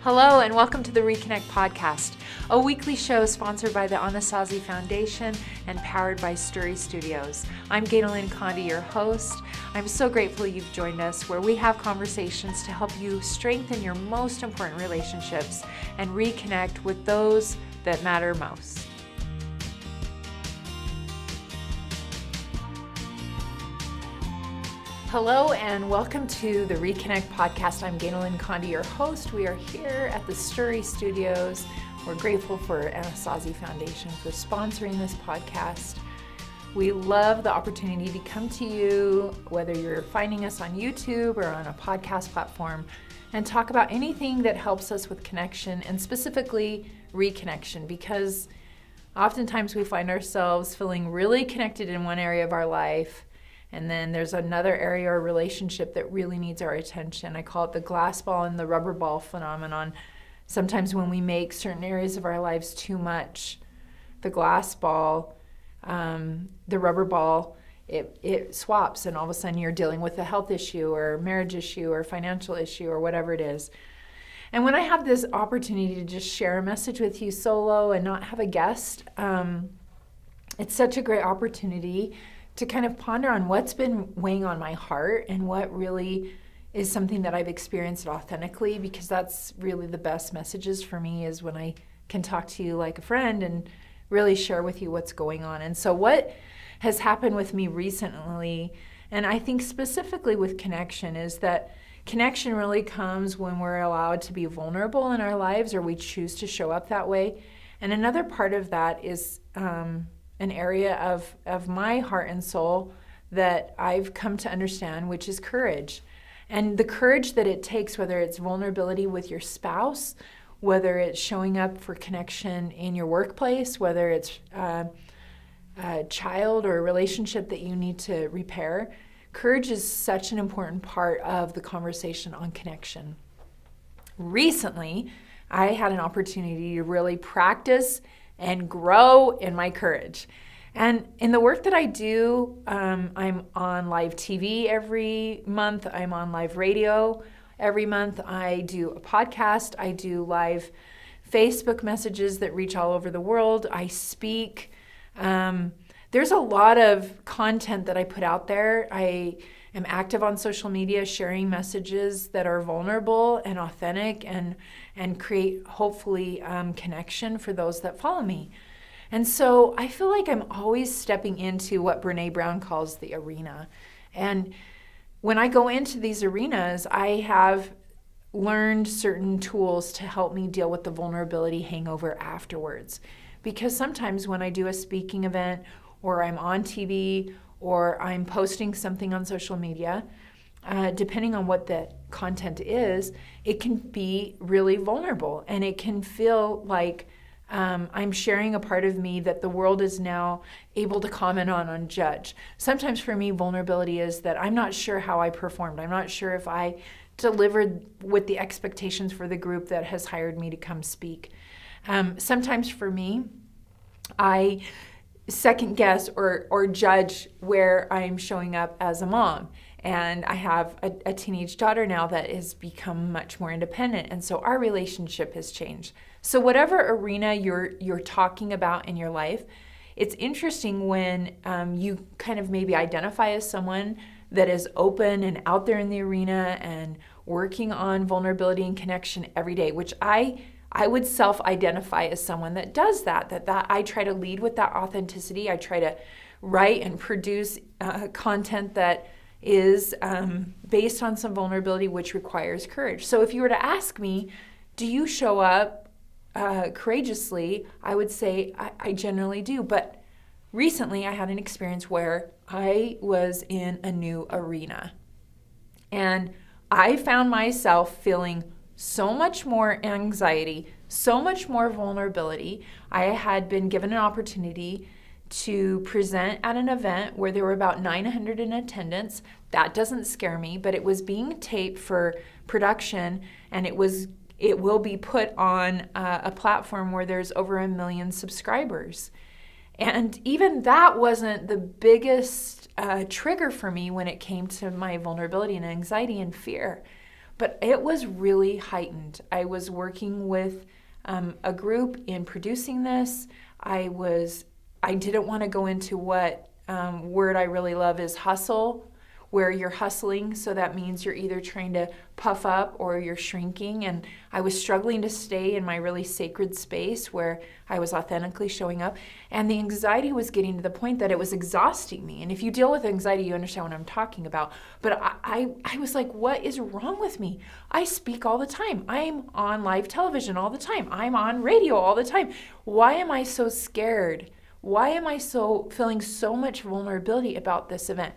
Hello and welcome to the ReConnect podcast, a weekly show sponsored by the Anasazi Foundation and powered by Sturry Studios. I'm Ganel-Lyn, your host. I'm so grateful you've joined us, where we have conversations to help you strengthen your most important relationships and reconnect with those that matter most. Hello and welcome to the ReConnect podcast. I'm Ganel-Lyn, your host. We are here at the Sturry Studios. We're grateful for Anasazi Foundation for sponsoring this podcast. We love the opportunity to come to you, whether you're finding us on YouTube or on a podcast platform, and talk about anything that helps us with connection and specifically reconnection, because oftentimes we find ourselves feeling really connected in one area of our life, and then there's another area or relationship that really needs our attention. I call it the glass ball and the rubber ball phenomenon. Sometimes when we make certain areas of our lives too much, the glass ball, the rubber ball, it swaps, and all of a sudden you're dealing with a health issue or marriage issue or financial issue or whatever it is. And when I have this opportunity to just share a message with you solo and not have a guest, it's such a great opportunity to kind of ponder on what's been weighing on my heart and what really is something that I've experienced authentically, because that's really the best messages for me, is when I can talk to you like a friend and really share with you what's going on. And so what has happened with me recently, and I think specifically with connection, is that connection really comes when we're allowed to be vulnerable in our lives, or we choose to show up that way. And another part of that is an area of my heart and soul that I've come to understand, which is courage. And the courage that it takes, whether it's vulnerability with your spouse, whether it's showing up for connection in your workplace, whether it's a child or a relationship that you need to repair. Courage is such an important part of the conversation on connection. Recently, I had an opportunity to really practice and grow in my courage. And in the work that I do, I'm on live TV every month. I'm on live radio every month. I do a podcast. I do live Facebook messages that reach all over the world. I speak. There's a lot of content that I put out there. I am active on social media, sharing messages that are vulnerable and authentic and create, hopefully, connection for those that follow me. And so I feel like I'm always stepping into what Brene Brown calls the arena. And when I go into these arenas, I have learned certain tools to help me deal with the vulnerability hangover afterwards. Because sometimes when I do a speaking event, or I'm on TV, or I'm posting something on social media, depending on what the content is, it can be really vulnerable, and it can feel like I'm sharing a part of me that the world is now able to comment on and judge. Sometimes for me, vulnerability is that I'm not sure how I performed. I'm not sure if I delivered with the expectations for the group that has hired me to come speak. Sometimes for me, I second guess or judge where I'm showing up as a mom. And I have a teenage daughter now that has become much more independent. And so our relationship has changed. So whatever arena you're talking about in your life, it's interesting when you kind of maybe identify as someone that is open and out there in the arena and working on vulnerability and connection every day, which I would self-identify as someone that does that I try to lead with that authenticity. I try to write and produce content that is based on some vulnerability, which requires courage. So if you were to ask me, do you show up courageously? I would say I generally do. But recently I had an experience where I was in a new arena. And I found myself feeling so much more anxiety, so much more vulnerability. I had been given an opportunity to present at an event where there were about 900 in attendance. That doesn't scare me, but it was being taped for production, and it will be put on a platform where there's over 1 million subscribers. And even that wasn't the biggest trigger for me when it came to my vulnerability and anxiety and fear. but it was really heightened. I was working with a group in producing this. I didn't want to go into what word I really love is hustle, where you're hustling. So that means you're either trying to puff up or you're shrinking. And I was struggling to stay in my really sacred space where I was authentically showing up. And the anxiety was getting to the point that it was exhausting me. And if you deal with anxiety, you understand what I'm talking about. But I was like, what is wrong with me? I speak all the time. I'm on live television all the time. I'm on radio all the time. Why am I so scared? Why am I feeling so much vulnerability about this event?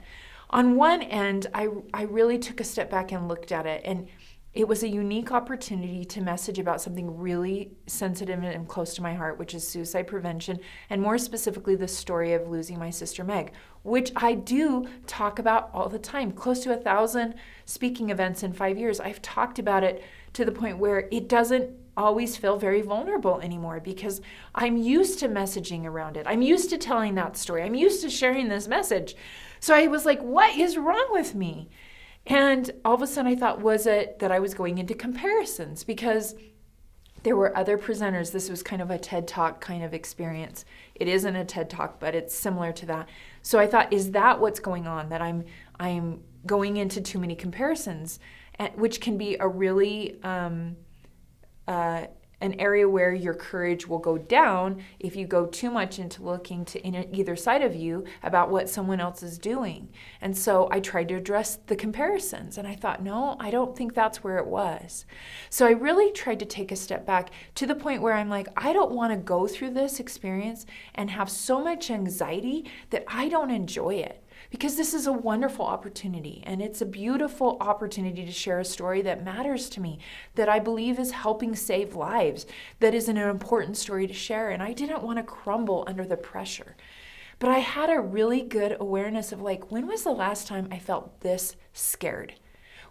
On one end, I really took a step back and looked at it, and it was a unique opportunity to message about something really sensitive and close to my heart, which is suicide prevention, and more specifically, the story of losing my sister Meg, which I do talk about all the time. Close to 1,000 speaking events in 5 years. I've talked about it to the point where it doesn't always feel very vulnerable anymore because I'm used to messaging around it. I'm used to telling that story. I'm used to sharing this message. So I was like, what is wrong with me? And all of a sudden I thought, was it that I was going into comparisons? Because there were other presenters. This was kind of a TED Talk kind of experience. It isn't a TED Talk, but it's similar to that. So I thought, is that what's going on? That I'm going into too many comparisons, which can be a really an area where your courage will go down if you go too much into looking to either side of you about what someone else is doing. And so I tried to address the comparisons, and I thought, no, I don't think that's where it was. So I really tried to take a step back to the point where I'm like, I don't want to go through this experience and have so much anxiety that I don't enjoy it. Because this is a wonderful opportunity, and it's a beautiful opportunity to share a story that matters to me, that I believe is helping save lives, that is an important story to share, and I didn't want to crumble under the pressure. But I had a really good awareness of like, when was the last time I felt this scared?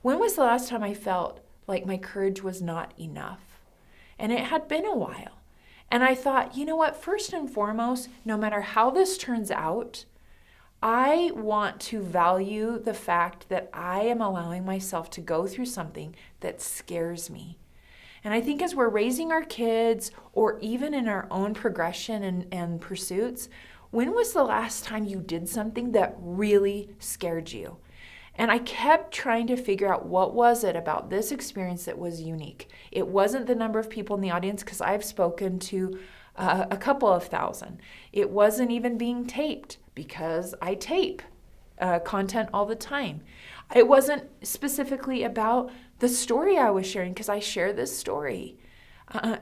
When was the last time I felt like my courage was not enough? And it had been a while. And I thought, you know what, first and foremost, no matter how this turns out, I want to value the fact that I am allowing myself to go through something that scares me. And I think as we're raising our kids, or even in our own progression and pursuits, when was the last time you did something that really scared you? And I kept trying to figure out what was it about this experience that was unique. It wasn't the number of people in the audience, because I've spoken to a couple of thousand. It wasn't even being taped, because I tape content all the time. It wasn't specifically about the story I was sharing, because I share this story.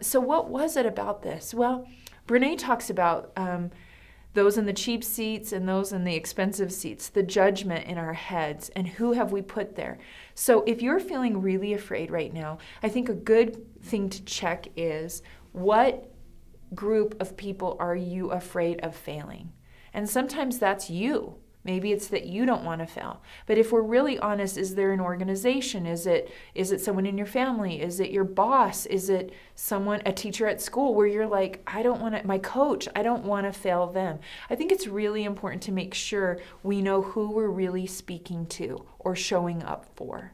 So what was it about this? Well, Brene talks about those in the cheap seats and those in the expensive seats, the judgment in our heads, and who have we put there. So if you're feeling really afraid right now, I think a good thing to check is, what group of people are you afraid of failing? And sometimes that's you. Maybe it's that you don't want to fail. But if we're really honest, is there an organization? Is it someone in your family? Is it your boss? Is it a teacher at school, where you're like, my coach, I don't want to fail them? I think it's really important to make sure we know who we're really speaking to or showing up for.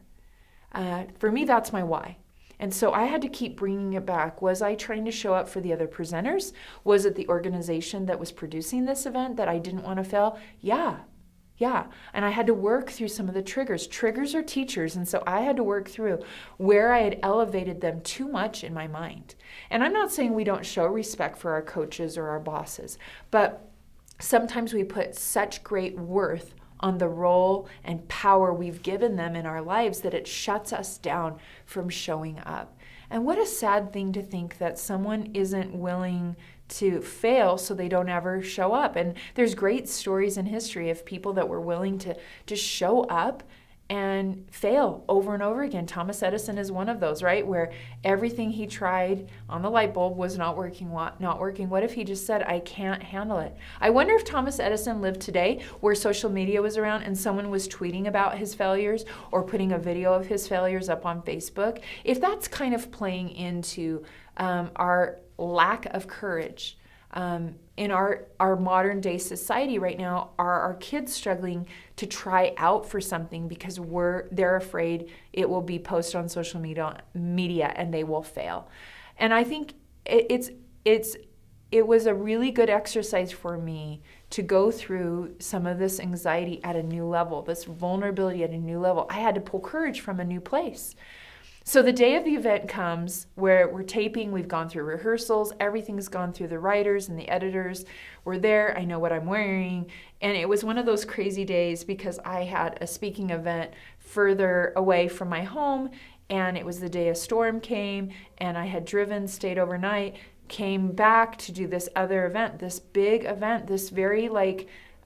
For me, that's my why. And so I had to keep bringing it back. Was I trying to show up for the other presenters? Was it the organization that was producing this event that I didn't want to fail? Yeah. And I had to work through some of the triggers. Triggers are teachers. And so I had to work through where I had elevated them too much in my mind. And I'm not saying we don't show respect for our coaches or our bosses, but sometimes we put such great worth on the role and power we've given them in our lives that it shuts us down from showing up. And what a sad thing to think that someone isn't willing to fail so they don't ever show up. And there's great stories in history of people that were willing to show up and fail over and over again. Thomas Edison is one of those, right? Where everything he tried on the light bulb was not working. What if he just said, I can't handle it? I wonder if Thomas Edison lived today, where social media was around and someone was tweeting about his failures or putting a video of his failures up on Facebook, if that's kind of playing into our lack of courage. In our modern day society right now, are our kids struggling to try out for something because they're afraid it will be posted on social media and they will fail. And I think it was a really good exercise for me to go through some of this anxiety at a new level, this vulnerability at a new level. I had to pull courage from a new place. So the day of the event comes where we're taping, we've gone through rehearsals, everything's gone through the writers and the editors. We're there, I know what I'm wearing. And it was one of those crazy days because I had a speaking event further away from my home, and it was the day a storm came, and I had stayed overnight, came back to do this other event, this big event, this very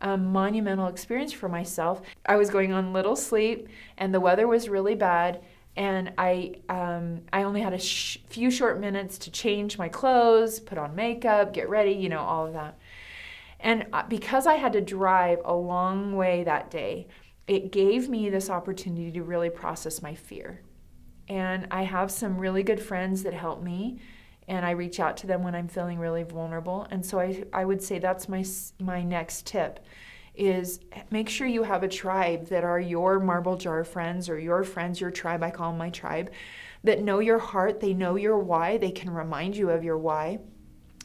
monumental experience for myself. I was going on little sleep, and the weather was really bad. And I only had a few short minutes to change my clothes, put on makeup, get ready, all of that. And because I had to drive a long way that day, it gave me this opportunity to really process my fear. And I have some really good friends that help me, and I reach out to them when I'm feeling really vulnerable. And so I would say that's my next tip, is make sure you have a tribe that are your marble jar friends, or your friends, your tribe. I call them my tribe, that know your heart. They know your why. They can remind you of your why.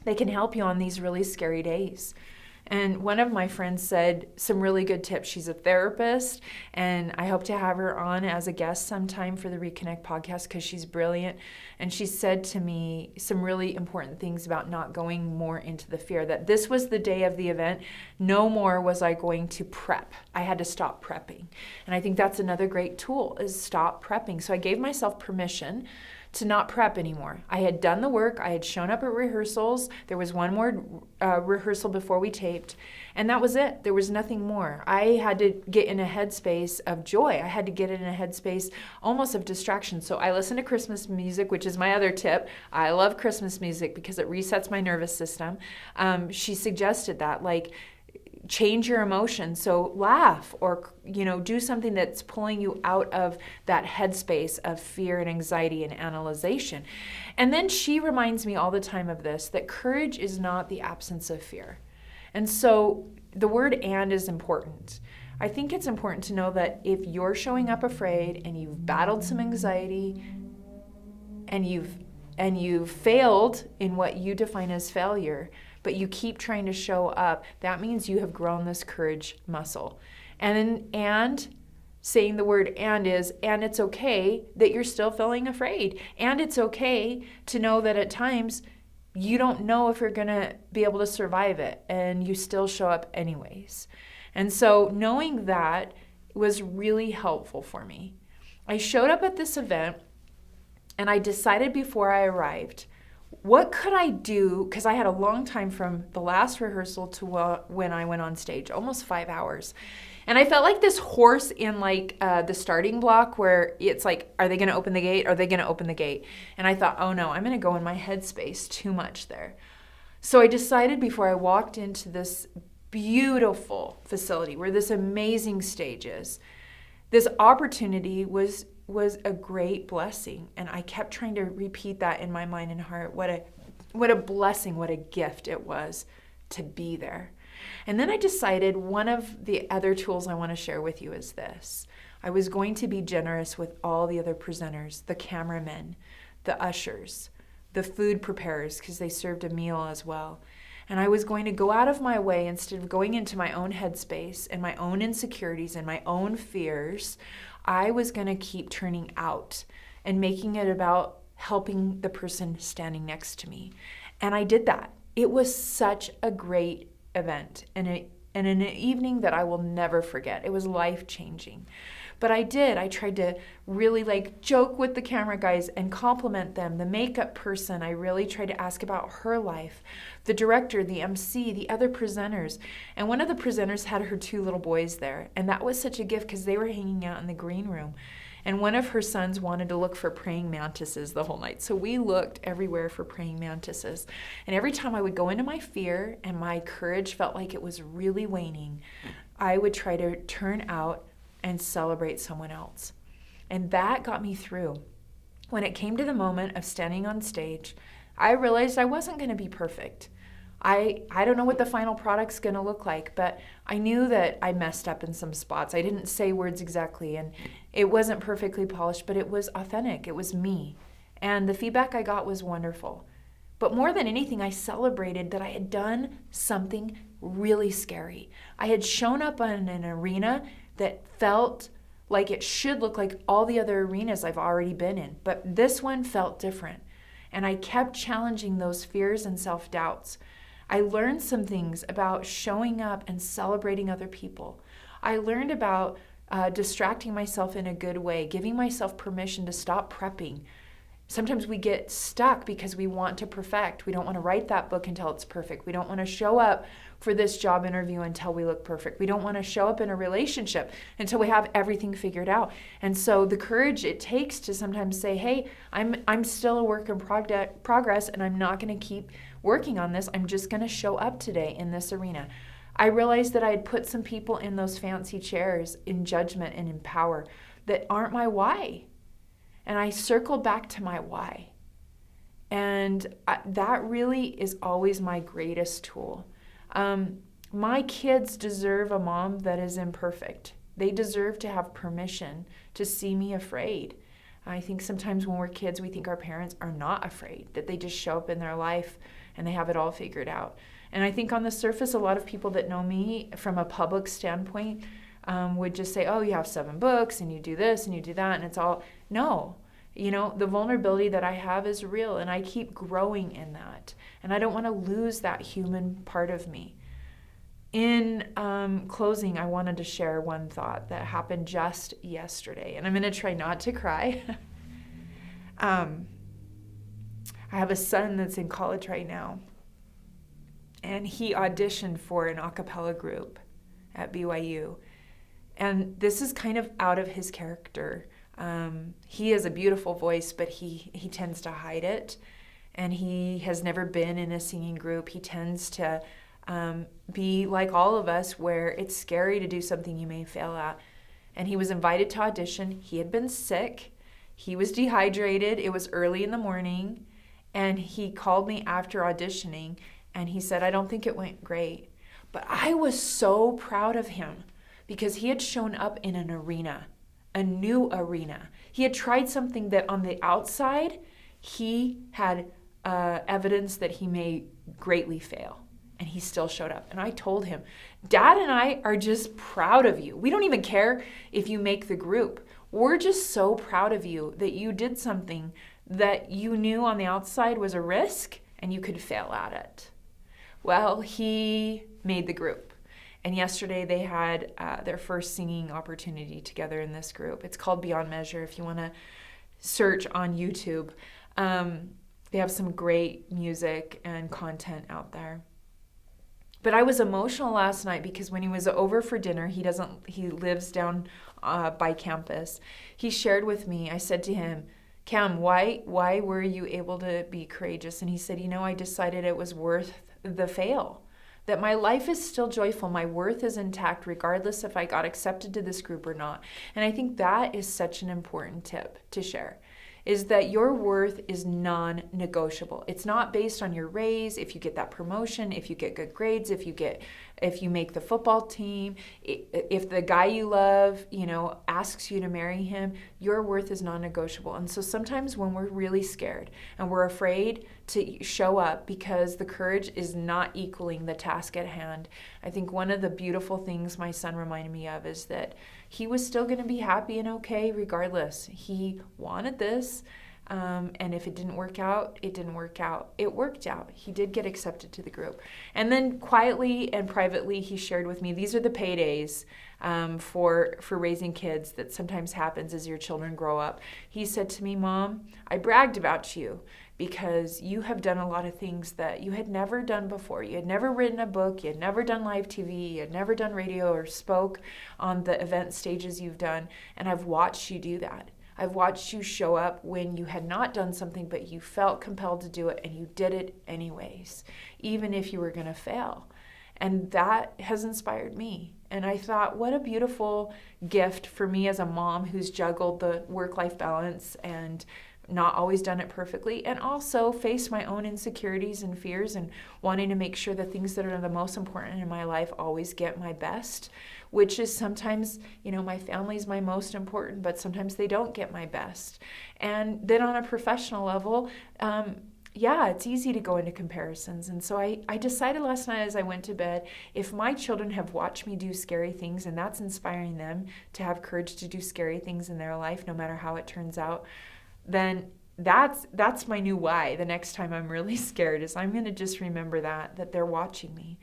They can help you on these really scary days. And one of my friends said some really good tips. She's a therapist, and I hope to have her on as a guest sometime for the ReConnect podcast because she's brilliant. And she said to me some really important things about not going more into the fear, that this was the day of the event. No more was I going to prep. I had to stop prepping. And I think that's another great tool, is stop prepping. So I gave myself permission to not prep anymore. I had done the work. I had shown up at rehearsals. There was one more rehearsal before we taped, and that was it. There was nothing more. I had to get in a headspace of joy. I had to get in a headspace almost of distraction. So I listened to Christmas music, which is my other tip. I love Christmas music because it resets my nervous system. She suggested that, change your emotions. So laugh, or, do something that's pulling you out of that headspace of fear and anxiety and analyzation. And then she reminds me all the time of this, that courage is not the absence of fear. And so the word "and" is important. I think it's important to know that if you're showing up afraid and you've battled some anxiety and you've failed in what you define as failure, but you keep trying to show up, that means you have grown this courage muscle. And saying the word "and" is, and it's okay that you're still feeling afraid. And it's okay to know that at times you don't know if you're going to be able to survive it, and you still show up anyways. And so knowing that was really helpful for me. I showed up at this event, and I decided before I arrived, what could I do? Because I had a long time from the last rehearsal to when I went on stage, almost 5 hours. And I felt like this horse in the starting block where it's like, are they going to open the gate? Are they going to open the gate? And I thought, oh no, I'm going to go in my headspace too much there. So I decided before I walked into this beautiful facility where this amazing stage is, this opportunity was a great blessing. And I kept trying to repeat that in my mind and heart. What a blessing, what a gift it was to be there. And then I decided one of the other tools I want to share with you is this. I was going to be generous with all the other presenters, the cameramen, the ushers, the food preparers, because they served a meal as well. And I was going to go out of my way, instead of going into my own headspace and my own insecurities and my own fears, I was going to keep turning out and making it about helping the person standing next to me. And I did that. It was such a great event and an evening that I will never forget. It was life-changing. But I tried to really joke with the camera guys and compliment them. The makeup person, I really tried to ask about her life. The director, the MC, the other presenters. And one of the presenters had her 2 little boys there. And that was such a gift because they were hanging out in the green room. And one of her sons wanted to look for praying mantises the whole night. So we looked everywhere for praying mantises. And every time I would go into my fear and my courage felt like it was really waning, I would try to turn out and celebrate someone else. And that got me through. When it came to the moment of standing on stage, I realized I wasn't going to be perfect. I don't know what the final product's going to look like, but I knew that I messed up in some spots. I didn't say words exactly, and it wasn't perfectly polished, but it was authentic. It was me. And the feedback I got was wonderful. But more than anything, I celebrated that I had done something really scary. I had shown up in an arena that felt like it should look like all the other arenas I've already been in, but this one felt different. And I kept challenging those fears and self-doubts. I learned some things about showing up and celebrating other people. I learned about distracting myself in a good way, giving myself permission to stop prepping. Sometimes we get stuck because we want to perfect. We don't want to write that book until it's perfect. We don't want to show up for this job interview until we look perfect. We don't want to show up in a relationship until we have everything figured out. And so the courage it takes to sometimes say, hey, I'm still a work in progress, and I'm not going to keep working on this. I'm just going to show up today in this arena. I realized that I had put some people in those fancy chairs in judgment and in power that aren't my why. And I circled back to my why. And that really is always my greatest tool. My kids deserve a mom that is imperfect. They deserve to have permission to see me afraid. I think sometimes when we're kids, we think our parents are not afraid, that they just show up in their life and they have it all figured out. And I think on the surface, a lot of people that know me from a public standpoint would just say, oh, you have 7 books and you do this and you do that, and it's all, no. You know, the vulnerability that I have is real, and I keep growing in that. And I don't want to lose that human part of me. In closing, I wanted to share one thought that happened just yesterday, and I'm going to try not to cry. I have a son that's in college right now, and he auditioned for an a cappella group at BYU. And this is kind of out of his character. He has a beautiful voice, but he tends to hide it. And he has never been in a singing group. He tends to be like all of us, where it's scary to do something you may fail at. And he was invited to audition. He had been sick. He was dehydrated. It was early in the morning. And he called me after auditioning, and he said, I don't think it went great. But I was so proud of him because he had shown up in an arena, a new arena. He had tried something that on the outside, he had evidence that he may greatly fail. And he still showed up. And I told him, Dad and I are just proud of you. We don't even care if you make the group. We're just so proud of you that you did something that you knew on the outside was a risk and you could fail at it. Well, he made the group. And yesterday they had their first singing opportunity together in this group. It's called Beyond Measure if you want to search on YouTube. They have some great music and content out there. But I was emotional last night because when he was over for dinner, he lives down by campus. He shared with me, I said to him, Cam, why were you able to be courageous? And he said, I decided it was worth the fail. That my life is still joyful, my worth is intact, regardless if I got accepted to this group or not. And I think that is such an important tip to share, is that your worth is non-negotiable. It's not based on your raise, if you get that promotion, if you get good grades, if you make the football team, if the guy you love, asks you to marry him, your worth is non-negotiable. And so sometimes when we're really scared and we're afraid to show up because the courage is not equaling the task at hand, I think one of the beautiful things my son reminded me of is that he was still going to be happy and okay regardless. He wanted this, and if it didn't work out, it didn't work out. It worked out. He did get accepted to the group. And then quietly and privately, he shared with me, these are the paydays for raising kids that sometimes happens as your children grow up. He said to me, Mom, I bragged about you because you have done a lot of things that you had never done before. You had never written a book, you had never done live TV, you had never done radio or spoke on the event stages you've done, and I've watched you do that. I've watched you show up when you had not done something, but you felt compelled to do it, and you did it anyways, even if you were going to fail. And that has inspired me. And I thought, what a beautiful gift for me as a mom who's juggled the work-life balance and not always done it perfectly, and also face my own insecurities and fears and wanting to make sure the things that are the most important in my life always get my best, which is sometimes, my family's my most important, but sometimes they don't get my best. And then on a professional level, it's easy to go into comparisons. And so I decided last night as I went to bed, if my children have watched me do scary things and that's inspiring them to have courage to do scary things in their life, no matter how it turns out, then that's my new why. The next time I'm really scared is I'm going to just remember that they're watching me.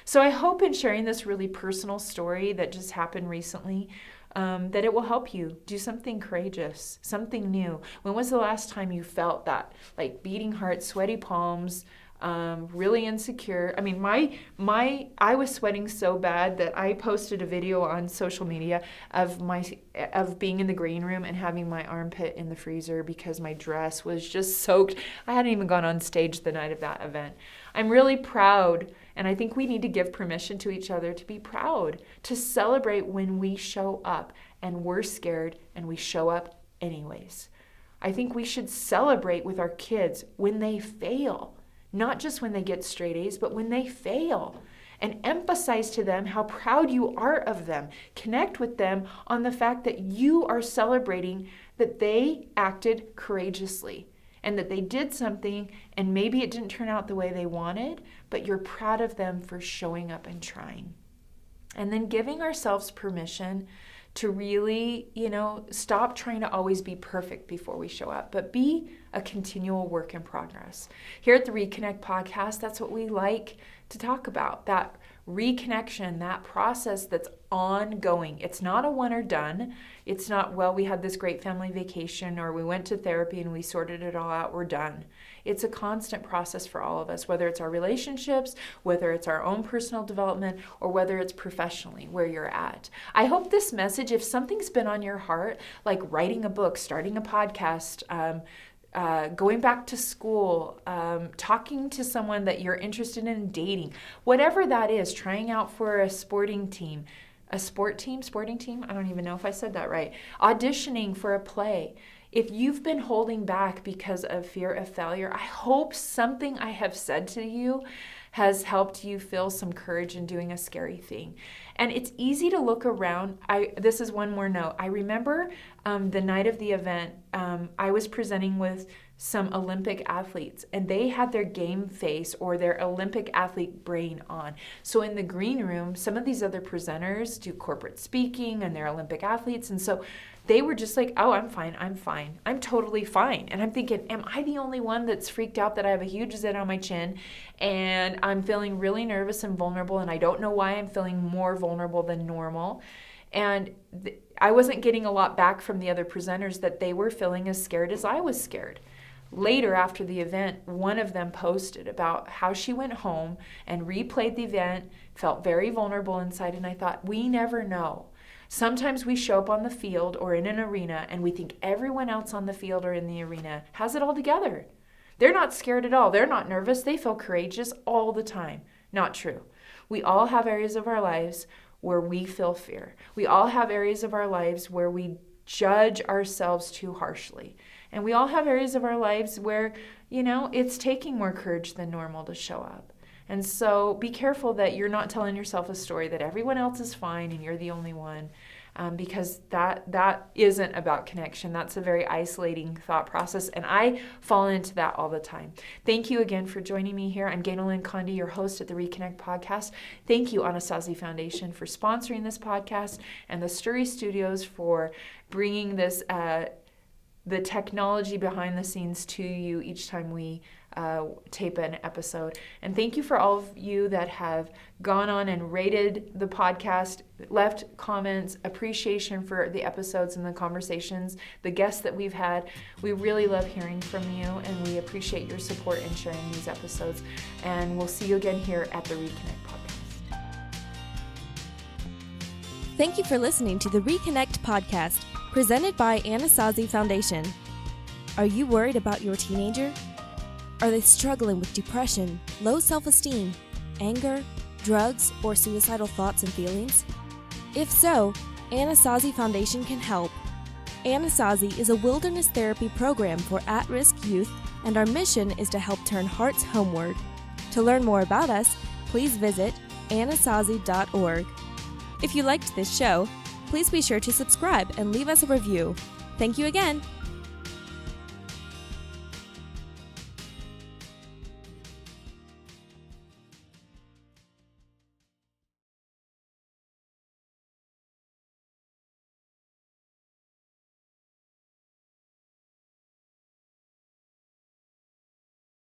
So I hope in sharing this really personal story that just happened recently, that it will help you do something courageous, something new. When was the last time you felt that, like beating heart, sweaty palms, really insecure? I mean, I was sweating so bad that I posted a video on social media of being in the green room and having my armpit in the freezer because my dress was just soaked. I hadn't even gone on stage the night of that event. I'm really proud, and I think we need to give permission to each other to be proud, to celebrate when we show up and we're scared and we show up anyways. I think we should celebrate with our kids when they fail, not just when they get straight A's, but when they fail, and emphasize to them how proud you are of them. Connect with them on the fact that you are celebrating that they acted courageously and that they did something and maybe it didn't turn out the way they wanted, but you're proud of them for showing up and trying. And then giving ourselves permission to really, stop trying to always be perfect before we show up, but be a continual work in progress. Here at the ReConnect podcast, that's what we like to talk about, that reconnection, that process that's ongoing. It's not a one or done. It's not, we had this great family vacation or we went to therapy and we sorted it all out, we're done. It's a constant process for all of us, whether it's our relationships, whether it's our own personal development, or whether it's professionally where you're at. I hope this message, if something's been on your heart, like writing a book, starting a podcast, going back to school, talking to someone that you're interested in dating, whatever that is, trying out for a sporting team, I don't even know if I said that right, auditioning for a play. If you've been holding back because of fear of failure, I hope something I have said to you has helped you feel some courage in doing a scary thing. And it's easy to look around. This is one more note. I remember the night of the event, I was presenting with some Olympic athletes and they had their game face or their Olympic athlete brain on. So in the green room, some of these other presenters do corporate speaking and they're Olympic athletes. And so they were just like, oh, I'm fine. I'm totally fine. And I'm thinking, am I the only one that's freaked out that I have a huge zit on my chin and I'm feeling really nervous and vulnerable and I don't know why I'm feeling more vulnerable than normal? And I wasn't getting a lot back from the other presenters that they were feeling as scared as I was scared. Later, after the event, one of them posted about how she went home and replayed the event, felt very vulnerable inside, and I thought, we never know. Sometimes we show up on the field or in an arena and we think everyone else on the field or in the arena has it all together. They're not scared at all. They're not nervous. They feel courageous all the time. Not true. We all have areas of our lives where we feel fear. We all have areas of our lives where we judge ourselves too harshly. And we all have areas of our lives where, it's taking more courage than normal to show up. And so be careful that you're not telling yourself a story that everyone else is fine and you're the only one, because that isn't about connection. That's a very isolating thought process, and I fall into that all the time. Thank you again for joining me here. I'm Ganel-Lyn, your host at the ReConnect podcast. Thank you, Anasazi Foundation, for sponsoring this podcast, and the Sturry Studios for bringing this the technology behind the scenes to you each time we tape an episode. And thank you for all of you that have gone on and rated the podcast, left comments, appreciation for the episodes and the conversations, the guests that we've had. We really love hearing from you, and we appreciate your support in sharing these episodes. And we'll see you again here at the ReConnect podcast. Thank you for listening to the ReConnect podcast, presented by Anasazi Foundation. Are you worried about your teenager? Are they struggling with depression, low self-esteem, anger, drugs, or suicidal thoughts and feelings? If so, Anasazi Foundation can help. Anasazi is a wilderness therapy program for at-risk youth, and our mission is to help turn hearts homeward. To learn more about us, please visit anasazi.org. If you liked this show, please be sure to subscribe and leave us a review. Thank you again!